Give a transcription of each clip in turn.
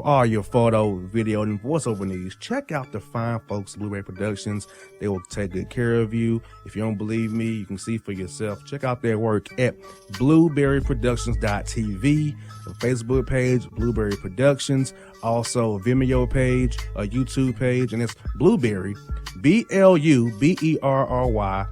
all your photo, video, and voiceover needs, check out the fine folks at Blueberry Productions. They will take good care of you. If you don't believe me, you can see for yourself. Check out their work at blueberryproductions.tv, the Facebook page, Blueberry Productions, also a Vimeo page, a YouTube page, and it's Blueberry, BLUBERRY,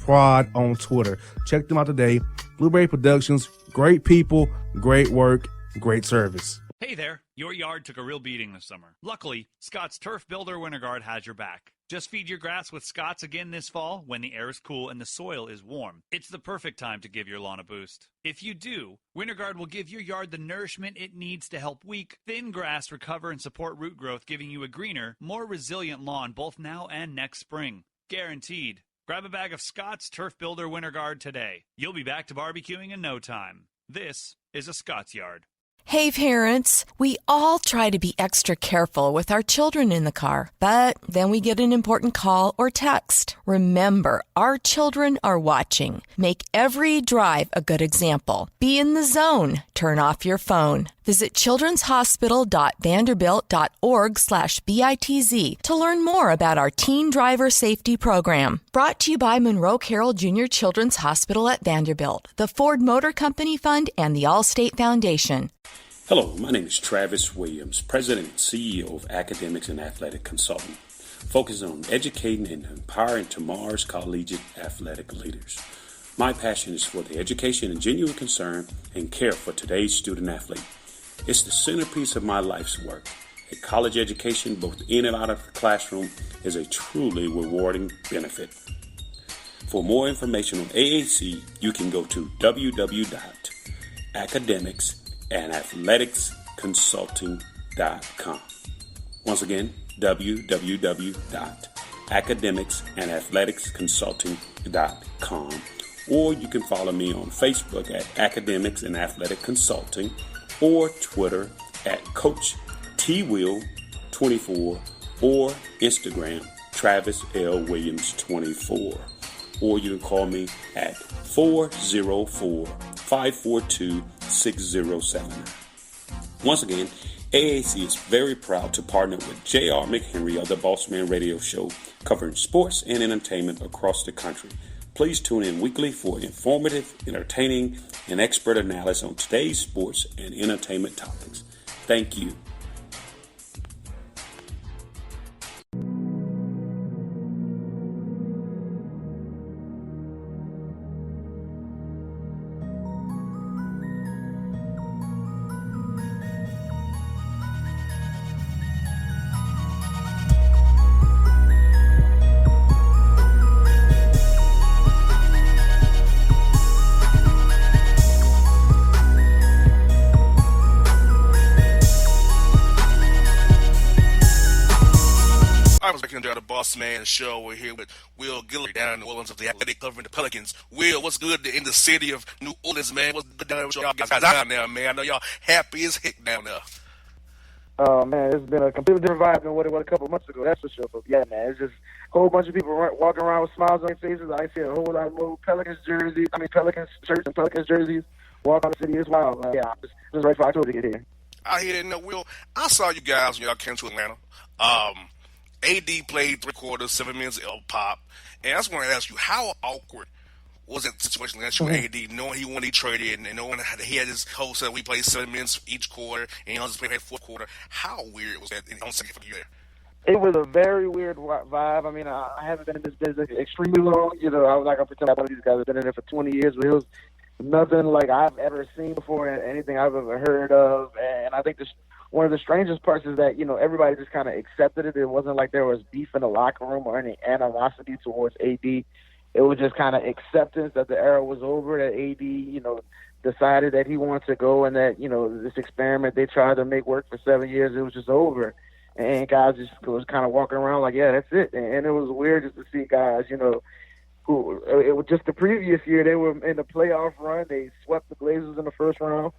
Prod on Twitter. Check them out today. Blueberry Productions, great people, great work, great service. Hey there, your yard took a real beating this summer. Luckily, Scott's Turf Builder Winter Guard has your back. Just feed your grass with Scott's again this fall when the air is cool and the soil is warm. It's the perfect time to give your lawn a boost. If you do, Winter Guard will give your yard the nourishment it needs to help weak, thin grass recover and support root growth, giving you a greener, more resilient lawn both now and next spring. Guaranteed. Grab a bag of Scott's Turf Builder Winter Guard today. You'll be back to barbecuing in no time. This is a Scott's Yard. Hey parents, we all try to be extra careful with our children in the car, but then we get an important call or text. Remember, our children are watching. Make every drive a good example. Be in the zone. Turn off your phone. Visit childrenshospital.vanderbilt.org/BITZ to learn more about our teen driver safety program. Brought to you by Monroe Carroll Jr. Children's Hospital at Vanderbilt, the Ford Motor Company Fund, and the Allstate Foundation. Hello, my name is Travis Williams, President and CEO of Academics and Athletic Consulting, focusing on educating and empowering tomorrow's collegiate athletic leaders. My passion is for the education and genuine concern and care for today's student athlete. It's the centerpiece of my life's work. A college education, both in and out of the classroom, is a truly rewarding benefit. For more information on AAC, you can go to www.academicsandathleticsconsulting.com. Once again, www.academicsandathleticsconsulting.com. Or you can follow me on Facebook at Academics and Athletic Consulting, or Twitter at Coach TWill24, or Instagram Travis L. Williams 24. Or you can call me at 404-542-6079. Once again, AAC is very proud to partner with J.R. McHenry of the Bossman Radio Show, covering sports and entertainment across the country. Please tune in weekly for informative, entertaining, and expert analysis on today's sports and entertainment topics. Thank you. The Bossman show. We're here with Will Guillory down in New Orleans of the Athletic, covering the Pelicans. Will, what's good in the city of New Orleans, man? What's good down there with y'all guys down there, man? I know y'all happy as heck down there. Oh man, it's been a completely different vibe than what it was a couple of months ago. That's for sure. But yeah, man, it's just a whole bunch of people walking around with smiles on their faces. I see a whole lot more Pelicans shirts and Pelicans jerseys walk on the city. It's wild. Yeah, I'm just ready for October to get here. I hear that. No, Will, I saw you guys when y'all came to Atlanta. AD played 3 quarters, 7 minutes L pop. And I just want to ask you, how awkward was that situation against you, AD, knowing he wanted to be traded and knowing he had his whole set, we played 7 minutes each quarter, and he just played that 4th quarter? How weird was that on second for you there? It was a very weird vibe. I mean, I haven't been in this business extremely long. You know, I was like, I'm pretending like one of these guys has been in there for 20 years, but it was nothing like I've ever seen before and anything I've ever heard of. And I think this one of the strangest parts is that, you know, everybody just kind of accepted it. It wasn't like there was beef in the locker room or any animosity towards AD. It was just kind of acceptance that the era was over, that AD, you know, decided that he wanted to go and that, you know, this experiment they tried to make work for 7 years, it was just over. And guys just was kind of walking around like, yeah, that's it. And it was weird just to see guys, you know, who it was just the previous year they were in the playoff run. They swept the Blazers in the first round.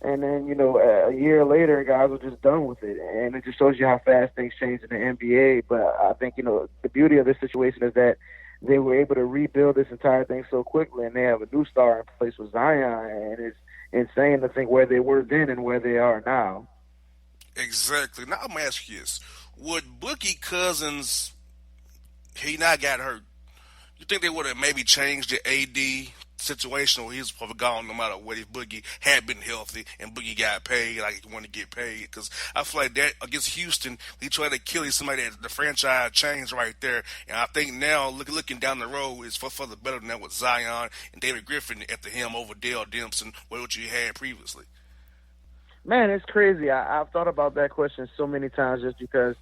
And then, you know, a year later, guys were just done with it. And it just shows you how fast things change in the NBA. But I think, you know, the beauty of this situation is that they were able to rebuild this entire thing so quickly. And they have a new star in place with Zion. And it's insane to think where they were then and where they are now. Exactly. Now I'm gonna ask you this: would Boogie Cousins, he not got hurt, you think they would have maybe changed the AD situation, where he's probably gone no matter what, if Boogie had been healthy and Boogie got paid like he wanted to get paid? Because I feel like that against Houston, he tried to kill somebody that the franchise changed right there. And I think now, looking down the road, is for the better than that with Zion and David Griffin at the helm over Dale Dempson, what you had previously. Man, it's crazy. I've thought about that question so many times just because,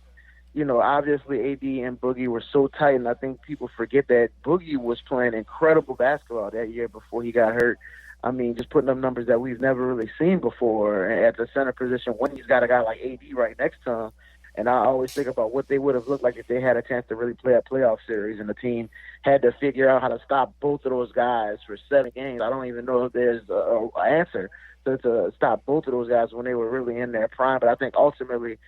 obviously AD and Boogie were so tight, and I think people forget that Boogie was playing incredible basketball that year before he got hurt. I mean, just putting up numbers that we've never really seen before at the center position when he's got a guy like AD right next to him. And I always think about what they would have looked like if they had a chance to really play a playoff series and the team had to figure out how to stop both of those guys for 7 games. I don't even know if there's an answer to stop both of those guys when they were really in their prime. But I think ultimately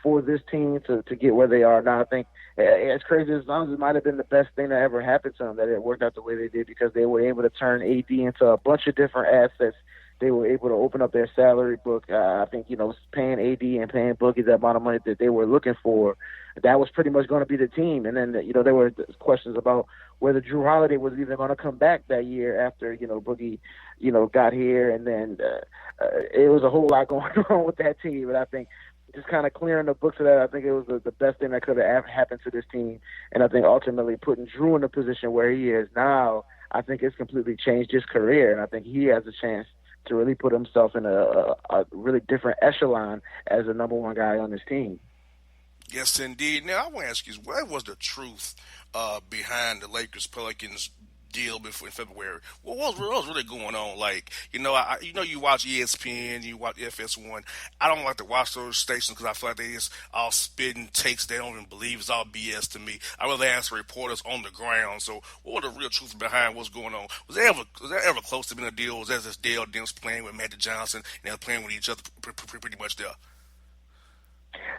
for this team to get where they are now, I think as crazy as long as it might have been the best thing that ever happened to them, that it worked out the way they did, because they were able to turn AD into a bunch of different assets. They were able to open up their salary book. I think, paying AD and paying Boogie the amount of money that they were looking for, that was pretty much going to be the team. And then, there were questions about whether Drew Holiday was even going to come back that year after, Boogie, got here. And then it was a whole lot going on with that team. And I think just kind of clearing the books of that, I think it was the best thing that could have happened to this team. And I think ultimately putting Drew in the position where he is now, I think it's completely changed his career. And I think he has a chance to really put himself in a really different echelon as the number one guy on this team. Yes, indeed. Now, I want to ask you, what was the truth behind the Lakers-Pelicans deal before in February? What was really going on? Like, you watch ESPN, you watch FS1. I don't like to watch those stations because I feel like they just all spitting takes they don't even believe. It's all BS to me. I rather ask reporters on the ground. So, what was the real truth behind what's going on? Was there ever close to being a deal? Was there this Dale Demps playing with Magic Johnson and they were playing with each other pretty much there?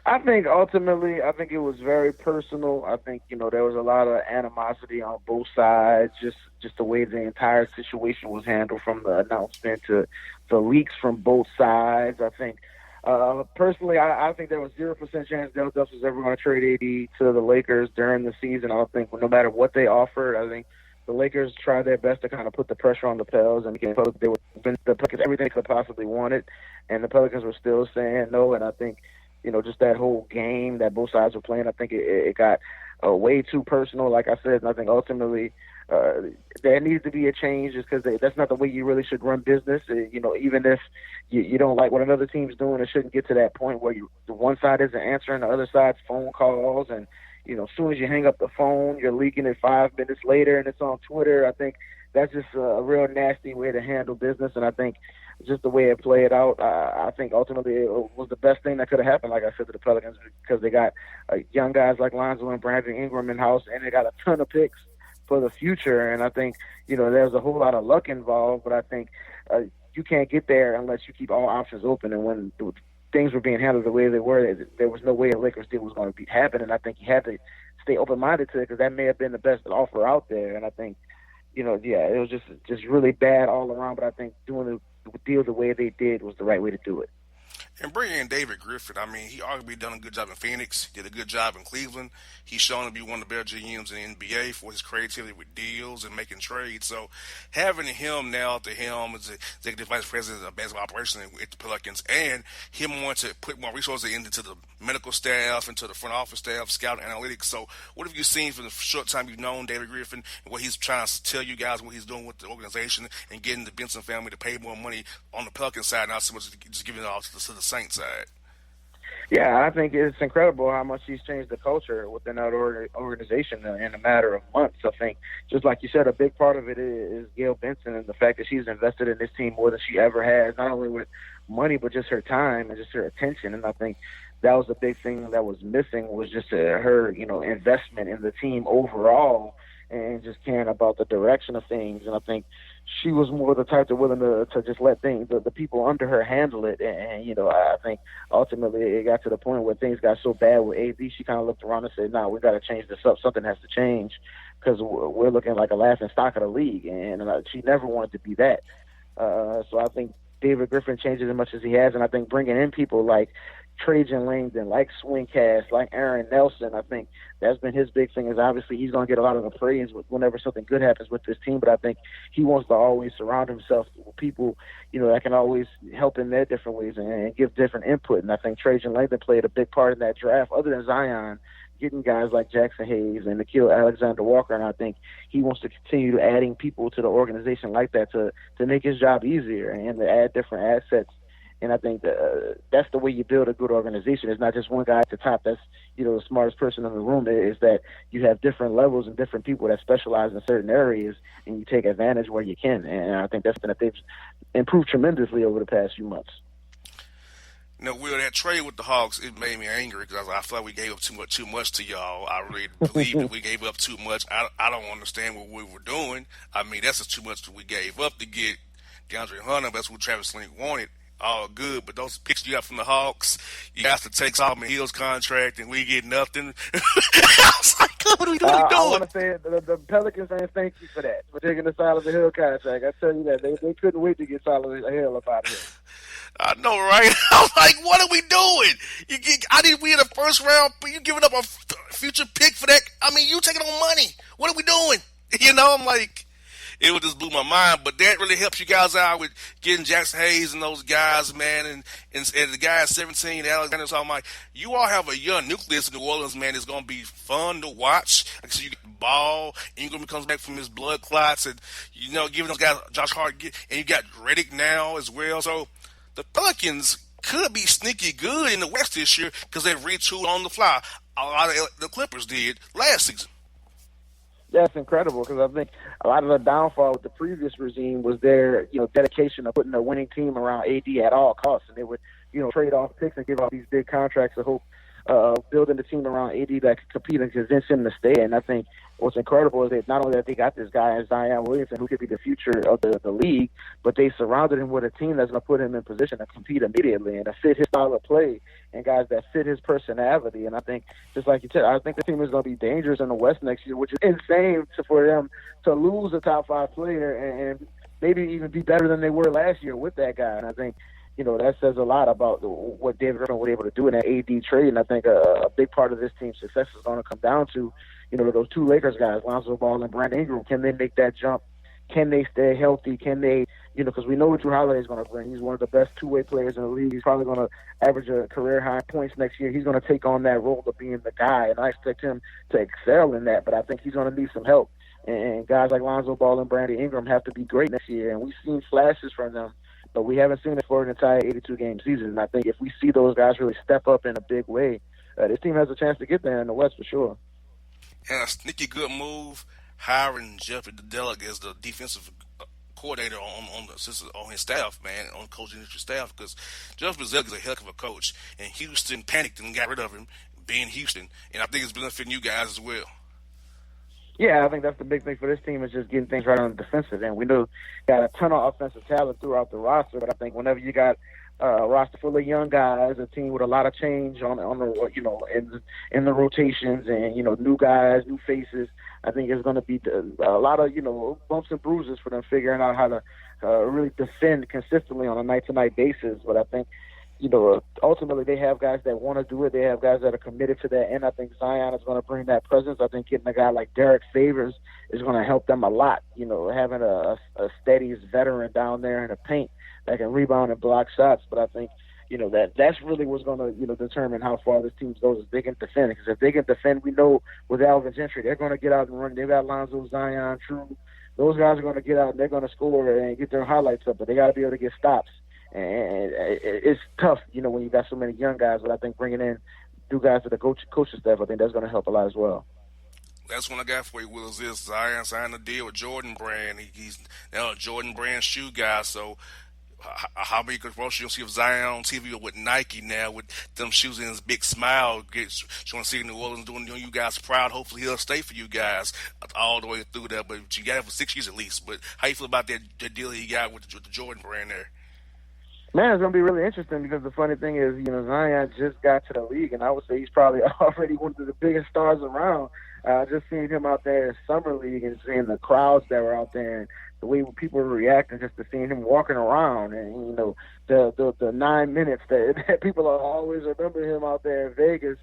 I think ultimately, it was very personal. I think, there was a lot of animosity on both sides, just the way the entire situation was handled, from the announcement to the leaks from both sides. I think, personally, I think there was 0% chance Dale Demps was ever going to trade AD to the Lakers during the season. I don't think, no matter what they offered, I think the Lakers tried their best to kind of put the pressure on the Pels, and they were the Pelicans everything they could possibly wanted, and the Pelicans were still saying no. And I think, just that whole game that both sides were playing, I think it got way too personal, like I said. And I think ultimately there needs to be a change, just because that's not the way you really should run business. Even if you don't like what another team's doing, it shouldn't get to that point where the one side isn't answering the other side's phone calls, and as soon as you hang up the phone, you're leaking it 5 minutes later and it's on Twitter. I think that's just a real nasty way to handle business. And I think just the way it played out, I think ultimately it was the best thing that could have happened, like I said, to the Pelicans, because they got young guys like Lonzo and Brandon Ingram in house, and they got a ton of picks for the future. And I think, there's a whole lot of luck involved, but I think you can't get there unless you keep all options open. And when things were being handled the way they were, there was no way a Lakers deal was going to happen. And I think you had to stay open-minded to it, because that may have been the best offer out there. And I think, it was just really bad all around. But I think doing the deal the way they did was the right way to do it. And bringing in David Griffin, I mean, he arguably done a good job in Phoenix, did a good job in Cleveland. He's shown to be one of the better GMs in the NBA for his creativity with deals and making trades. So having him now at the helm as executive vice president of basketball operations at the Pelicans, and him wanting to put more resources into the medical staff, into the front office staff, scout analytics. So what have you seen from the short time you've known David Griffin, and what he's trying to tell you guys, what he's doing with the organization and getting the Benson family to pay more money on the Pelican side, not so much just giving it all to the Saints side? Yeah, I think it's incredible how much he's changed the culture within that organization in a matter of months. I think, just like you said, a big part of it is Gail Benson, and the fact that she's invested in this team more than she ever has, not only with money, but just her time and just her attention. And I think that was the big thing that was missing, was just her, investment in the team overall, and just caring about the direction of things. And I think she was more the type that willing to just let the people under her handle it. And I think ultimately it got to the point where things got so bad with AD, she kind of looked around and said, "No, we got to change this up. Something has to change, because we're looking like a laughing stock of the league." And she never wanted to be that. So I think David Griffin changed as much as he has, and I think bringing in people like Trajan Langdon, like Swing Cash, like Aaron Nelson. I think that's been his big thing. Is obviously he's going to get a lot of the praise whenever something good happens with this team. But I think he wants to always surround himself with people, that can always help in their different ways and give different input. And I think Trajan Langdon played a big part in that draft. Other than Zion, getting guys like Jackson Hayes and Nickeil Alexander-Walker, and I think he wants to continue adding people to the organization like that to make his job easier and to add different assets. And I think that's the way you build a good organization. It's not just one guy at the top that's, the smartest person in the room. Is that you have different levels and different people that specialize in certain areas, and you take advantage where you can. And I think that's been that they've improved tremendously over the past few months. Will, that trade with the Hawks, it made me angry because I feel like we gave up too much to y'all. I really believe that we gave up too much. I don't understand what we were doing. I mean, that's just too much that we gave up to get DeAndre Hunter. That's what Travis Sling wanted. All good, but those picks you got from the Hawks, you got to take Solomon Hill's contract, and we get nothing. I was like, what are we doing? I want to say the Pelicans saying thank you for that, for taking the Solomon Hill contract. I tell you that they couldn't wait to get Solomon Hill up out of here. I know, right? I was like, what are we doing? We in the first round, but you giving up a future pick for that? I mean, you taking on money. What are we doing? I'm like, it would just blew my mind. But that really helps you guys out with getting Jackson Hayes and those guys, man, and the guy at 17, Alexander. So I'm like, you all have a young nucleus in New Orleans, man. It's going to be fun to watch. Like, so you get the ball. Ingram comes back from his blood clots, and giving those guys Josh Hart, and you got Redick now as well. So the Pelicans could be sneaky good in the West this year because they retooled on the fly. A lot of the Clippers did last season. That's incredible because I think a lot of the downfall with the previous regime was their, dedication to putting a winning team around AD at all costs, and they would, trade off picks and give out these big contracts to hope building the team around AD that could compete and convince him to stay. And I think what's incredible is that not only that they got this guy as Zion Williamson, who could be the future of the league, but they surrounded him with a team that's going to put him in position to compete immediately and to fit his style of play and guys that fit his personality. And I think, just like you said, I think the team is going to be dangerous in the West next year, which is insane for them to lose a top 5 player and maybe even be better than they were last year with that guy. And I think, that says a lot about what David Griffin was able to do in that AD trade. And I think a big part of this team's success is going to come down to, those 2 Lakers guys, Lonzo Ball and Brandon Ingram. Can they make that jump? Can they stay healthy? Can they, because we know what Drew Holiday is going to bring. He's one of the best two-way players in the league. He's probably going to average a career-high points next year. He's going to take on that role of being the guy, and I expect him to excel in that. But I think he's going to need some help. And guys like Lonzo Ball and Brandon Ingram have to be great next year. And we've seen flashes from them, but we haven't seen it for an entire 82-game season. And I think if we see those guys really step up in a big way, this team has a chance to get there in the West for sure. And a sneaky good move, hiring Jeffrey Delic as the defensive coordinator on his staff, man, on coaching staff, because Jeffrey Delic is a heck of a coach, and Houston panicked and got rid of him, being Houston, and I think it's benefiting you guys as well. Yeah, I think that's the big thing for this team is just getting things right on the defensive end. We know got a ton of offensive talent throughout the roster, but I think whenever you got a roster full of young guys, a team with a lot of change on the in the rotations, and new guys, new faces, I think it's going to be a lot of bumps and bruises for them figuring out how to really defend consistently on a night-to-night basis. But I think ultimately they have guys that want to do it. They have guys that are committed to that, and I think Zion is going to bring that presence. I think getting a guy like Derek Favors is going to help them a lot. Having a steady veteran down there in the paint that can rebound and block shots. But I think that's really what's going to determine how far this team goes, if they can defend. Because if they can defend, we know with Alvin Gentry, they're going to get out and run. They've got Lonzo, Zion, True. Those guys are going to get out and they're going to score and get their highlights up, but they got to be able to get stops. And it's tough, when you got so many young guys. But I think bringing in new guys to the coaching staff, I think that's going to help a lot as well. That's one I got for you, Will, is this. Zion signed a deal with Jordan Brand. He's now a Jordan Brand shoe guy. So how many commercials you'll see of Zion on TV with Nike now with them shoes and his big smile, showing see New Orleans doing you guys proud. Hopefully he'll stay for you guys all the way through that. But you got it for 6 years at least. But how you feel about that deal he got with the Jordan Brand there? Man, it's going to be really interesting because the funny thing is, Zion just got to the league, and I would say he's probably already one of the biggest stars around. Just seeing him out there in Summer League and seeing the crowds that were out there and the way people were reacting just to seeing him walking around, and the 9 minutes that people will always remember him out there in Vegas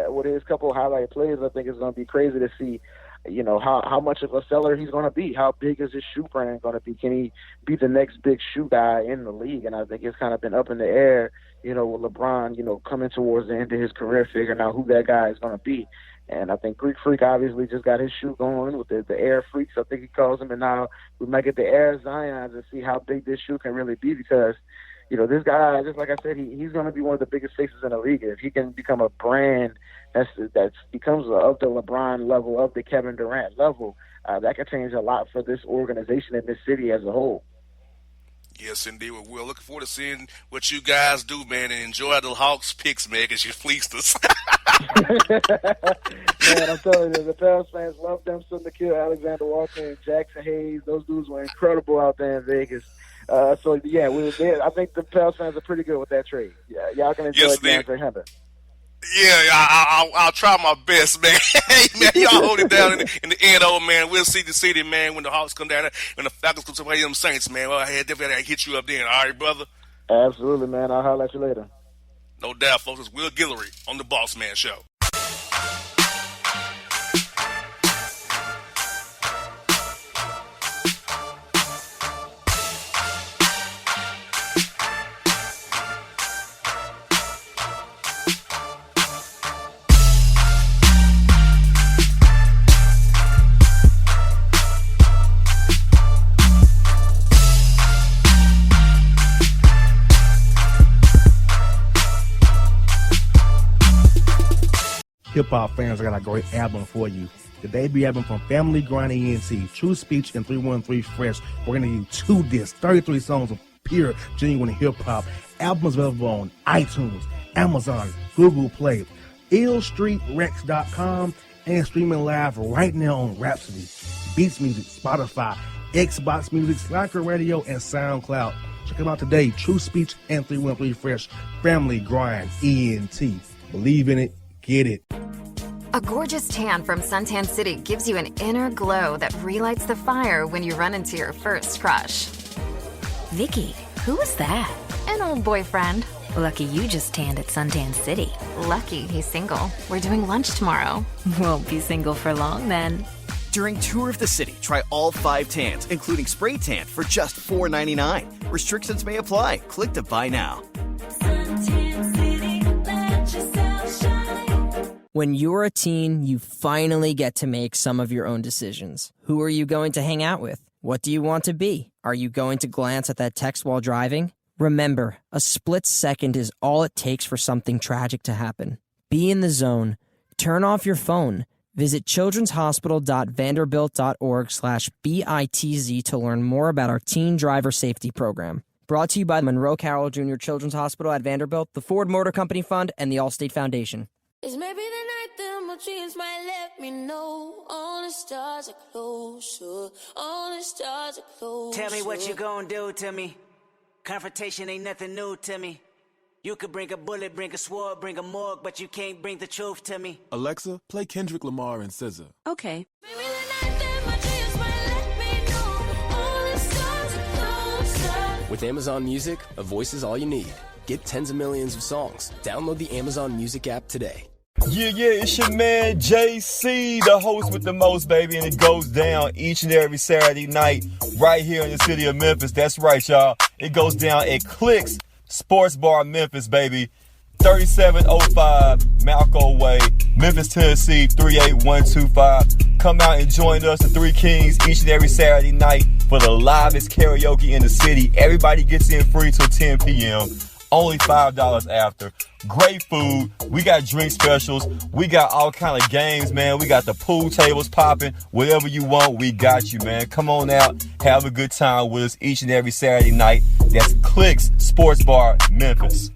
with his couple of highlight plays. I think it's going to be crazy to see, how much of a seller he's going to be. How big is his shoe brand going to be? Can he be the next big shoe guy in the league? And I think it's kind of been up in the air, with LeBron, coming towards the end of his career, figuring out who that guy is going to be. And I think Greek Freak obviously just got his shoe going with the Air Freaks, I think he calls them. And now we might get the Air Zions and see how big this shoe can really be, because, this guy, just like I said, he's going to be one of the biggest faces in the league. If he can become a brand that becomes of the LeBron level, of the Kevin Durant level, that can change a lot for this organization and this city as a whole. Yes, indeed. We're looking forward to seeing what you guys do, man, and enjoy the Hawks picks, man, because you fleeced us. Man, I'm telling you, the Pels fans love them so Nikhil Alexander-Walker and Jackson Hayes. Those dudes were incredible out there in Vegas. I think the Pels fans are pretty good with that trade. Yeah, y'all can enjoy DeAndre Hunter. Yeah, I'll try my best, man. Hey, man, y'all hold it down in the end, old man. We'll see the city, man, when the Hawks come down there, when the Falcons come to play them Saints, man. Well, I definitely hit you up then. All right, brother? Absolutely, man. I'll holler at you later. No doubt, folks. It's Will Guillory on the Bossman Show. Hip-hop fans, I got a great album for you. The debut album from Family Grind ENT, True Speech and 313 Fresh. We're going to give you 2 discs, 33 songs of pure, genuine hip-hop. Albums available on iTunes, Amazon, Google Play, illstreetrex.com, and streaming live right now on Rhapsody, Beats Music, Spotify, Xbox Music, Slacker Radio, and SoundCloud. Check them out today. True Speech and 313 Fresh. Family Grind ENT. Believe in it. Get it. A gorgeous tan from Suntan City gives you an inner glow that relights the fire when you run into your first crush. Vicky, who was that? An old boyfriend. Lucky you just tanned at Suntan City. Lucky he's single. We're doing lunch tomorrow. Won't be single for long then. During Tour of the City, try all 5 tans, including spray tan, for just $4.99. Restrictions may apply. Click to buy now. Suntan City, let yourself shine. When you're a teen, you finally get to make some of your own decisions. Who are you going to hang out with? What do you want to be? Are you going to glance at that text while driving? Remember, a split second is all it takes for something tragic to happen. Be in the zone. Turn off your phone. Visit childrenshospital.vanderbilt.org/BITZ to learn more about our teen driver safety program. Brought to you by Monroe Carroll Jr. Children's Hospital at Vanderbilt, the Ford Motor Company Fund, and the Allstate Foundation. It's maybe the night that my dreams might let me know. All the stars are closer. All the stars are closer. Tell me what you gonna do to me. Confrontation ain't nothing new to me. You could bring a bullet, bring a sword, bring a morgue, but you can't bring the truth to me. Alexa, play Kendrick Lamar and SZA. Okay. Maybe the night that my dreams might let me know. All the stars are closer. With Amazon Music, a voice is all you need. Get tens of millions of songs. Download the Amazon Music app today. Yeah, it's your man JC, the host with the most, baby, and it goes down each and every Saturday night right here in the city of Memphis. That's right, y'all. It goes down at Clicks Sports Bar Memphis, baby. 3705 Malco Way, Memphis, Tennessee, 38125. Come out and join us, the Three Kings, each and every Saturday night for the livest karaoke in the city. Everybody gets in free till 10 p.m. Only $5 after. Great food. We got drink specials. We got all kind of games, man. We got the pool tables popping. Whatever you want, we got you, man. Come on out. Have a good time with us each and every Saturday night. That's Clicks Sports Bar, Memphis.